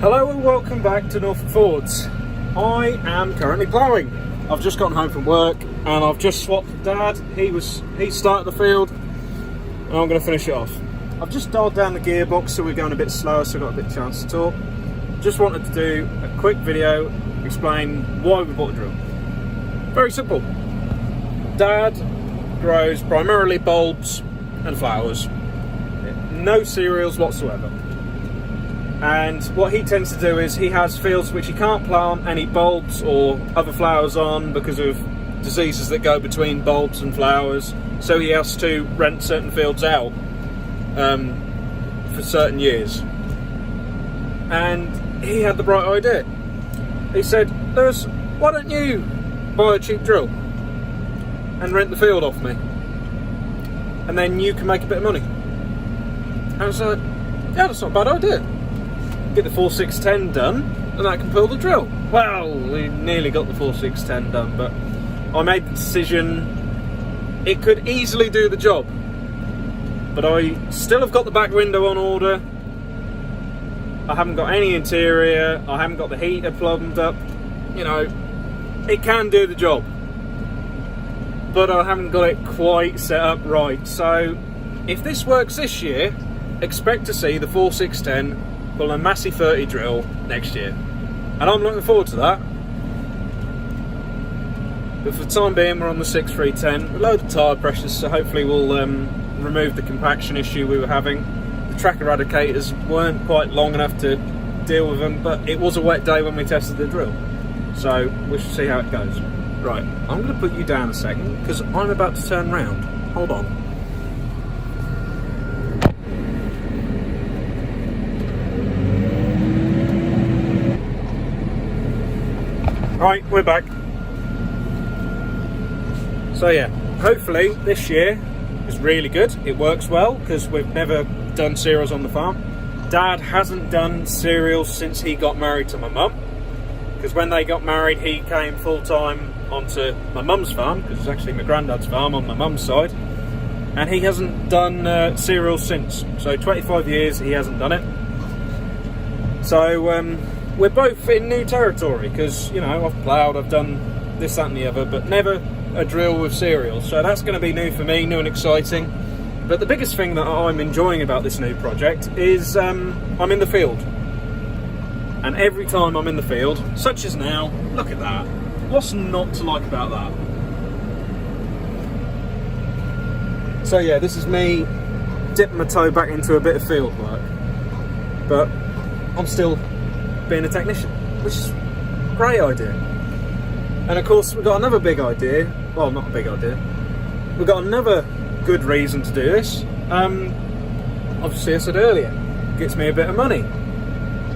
Hello and welcome back to Norfolk Fords. I am currently ploughing. I've just gotten home from work and I've just swapped with Dad. He started the field and I'm going to finish it off. I've just dialed down the gearbox so we're going a bit slower, so I've got a bit of chance to talk. Just wanted to do a quick video, explain why we bought a drill. Very simple. Dad grows primarily bulbs and flowers. No cereals whatsoever. And what he tends to do is he has fields which he can't plant any bulbs or other flowers on because of diseases that go between bulbs and flowers. So he has to rent certain fields out for certain years. And he had the bright idea. He said, "Lewis, why don't you buy a cheap drill and rent the field off me? And then you can make a bit of money." And I was like, yeah, that's not a bad idea. Get the 4610 done and I can pull the drill. Well, we nearly got the 4610 done, but I made the decision it could easily do the job. But I still have got the back window on order. I haven't got any interior. I haven't got the heater plumbed up. You know, it can do the job. But I haven't got it quite set up right. So if this works this year, expect to see the 4610 pull a Massey 30 drill next year. And I'm looking forward to that. But for the time being, we're on the 6310 with loads of tyre pressures, so hopefully we'll remove the compaction issue we were having. The track eradicators weren't quite long enough to deal with them, but it was a wet day when we tested the drill. So we should see how it goes. Right, I'm going to put you down a second because I'm about to turn round. Hold on. Right, we're back. So yeah, hopefully this year is really good. It works well because we've never done cereals on the farm. Dad hasn't done cereals since he got married to my mum, because when they got married he came full-time onto my mum's farm, because it's actually my granddad's farm on my mum's side, and he hasn't done cereals since. So 25 years he hasn't done it. So we're both in new territory because, you know, I've ploughed, I've done this, that and the other, but never a drill with cereals. So that's going to be new for me, new and exciting. But the biggest thing that I'm enjoying about this new project is I'm in the field. And every time I'm in the field, such as now, look at that. What's not to like about that? So yeah, this is me dipping my toe back into a bit of field work. But I'm still being a technician, which is a great idea. And of course we've got another big idea, well, not a big idea, we've got another good reason to do this. Obviously I said earlier, it gets me a bit of money.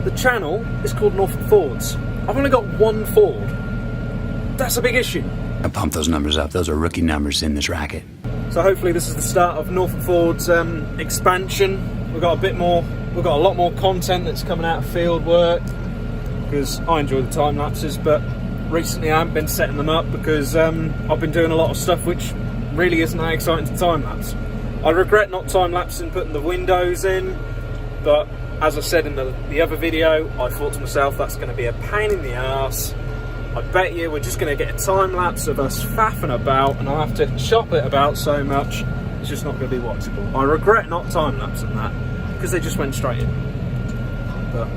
The channel is called Norfolk Fords. I've only got one Ford. That's a big issue. I pump those numbers up. Those are rookie numbers in this racket. So hopefully this is the start of Norfolk Ford's expansion. We've got a lot more content that's coming out of field work, because I enjoy the time lapses, but recently I haven't been setting them up because I've been doing a lot of stuff which really isn't that exciting to time lapse. I regret not time lapsing putting the windows in, but as I said in the other video, I thought to myself that's going to be a pain in the arse. I bet you we're just going to get a time lapse of us faffing about and I'll have to chop it about so much, it's just not going to be watchable. I regret not time lapsing that because they just went straight in. But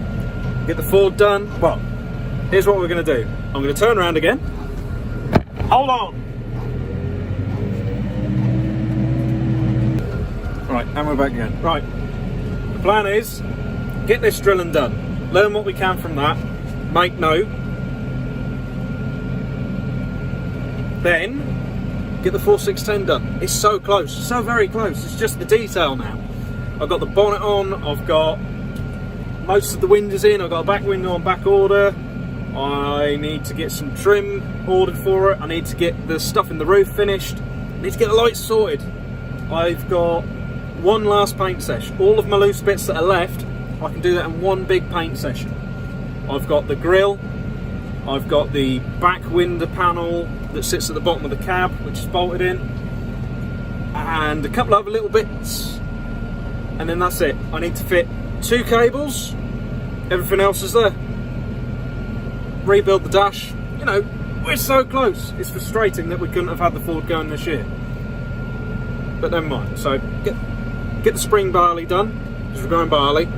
get the Ford done. Well, here's what we're going to do. I'm going to turn around again. Hold on. Right, and we're back again. Right, the plan is get this drilling done. Learn what we can from that. Make note. Then get the 4610 done. It's so close, so very close. It's just the detail now. I've got the bonnet on. I've got most of the windows in. I've got a back window on back order. I need to get some trim ordered for it. I need to get the stuff in the roof finished. I need to get the lights sorted. I've got one last paint session. All of my loose bits that are left, I can do that in one big paint session. I've got the grille. I've got the back window panel that sits at the bottom of the cab, which is bolted in, and a couple of other little bits, and then that's it. I need to fit 2 cables everything else is there. Rebuild the dash. You know, we're so close. It's frustrating that we couldn't have had the Ford going this year. But never mind. So get the spring barley done, because we're going barley.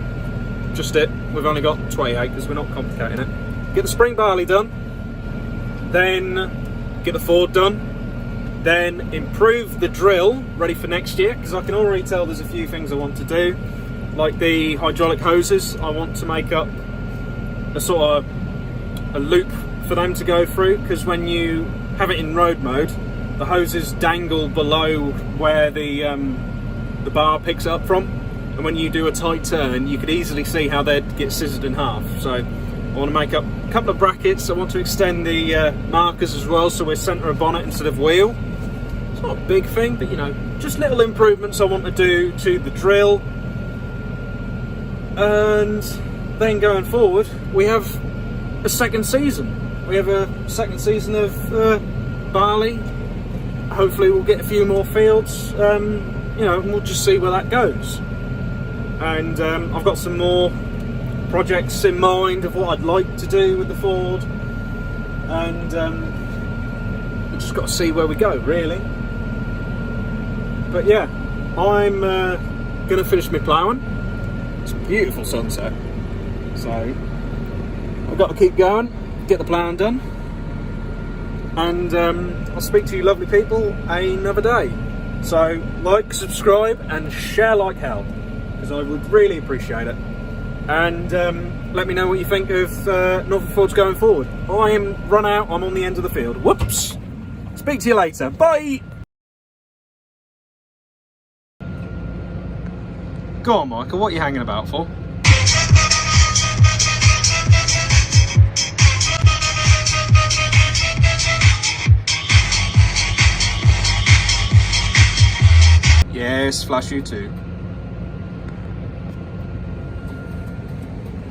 Just it. We've only got 28 because we're not complicating it. Get the spring barley done. Then get the Ford done. Then improve the drill, ready for next year, because I can already tell there's a few things I want to do. Like the hydraulic hoses, I want to make up a sort of a loop for them to go through, because when you have it in road mode, the hoses dangle below where the bar picks it up from, and when you do a tight turn you could easily see how they'd get scissored in half. So I want to make up a couple of brackets. I want to extend the markers as well, so we're centre of bonnet instead of wheel. It's not a big thing, but you know, just little improvements I want to do to the drill. And then going forward, we have a second season. We have a second season of barley. Hopefully we'll get a few more fields, you know, and we'll just see where that goes. And I've got some more projects in mind of what I'd like to do with the Ford, and we've just got to see where we go, really. But yeah, I'm gonna finish my ploughing. It's a beautiful sunset, so I've got to keep going, get the ploughing done, and I'll speak to you lovely people another day. So like, subscribe and share like hell, because I would really appreciate it. And let me know what you think of Norfolk Fords going forward. I am run out, I'm on the end of the field. Whoops! Speak to you later, bye! Go on, Michael, what are you hanging about for? Yes, flash you too.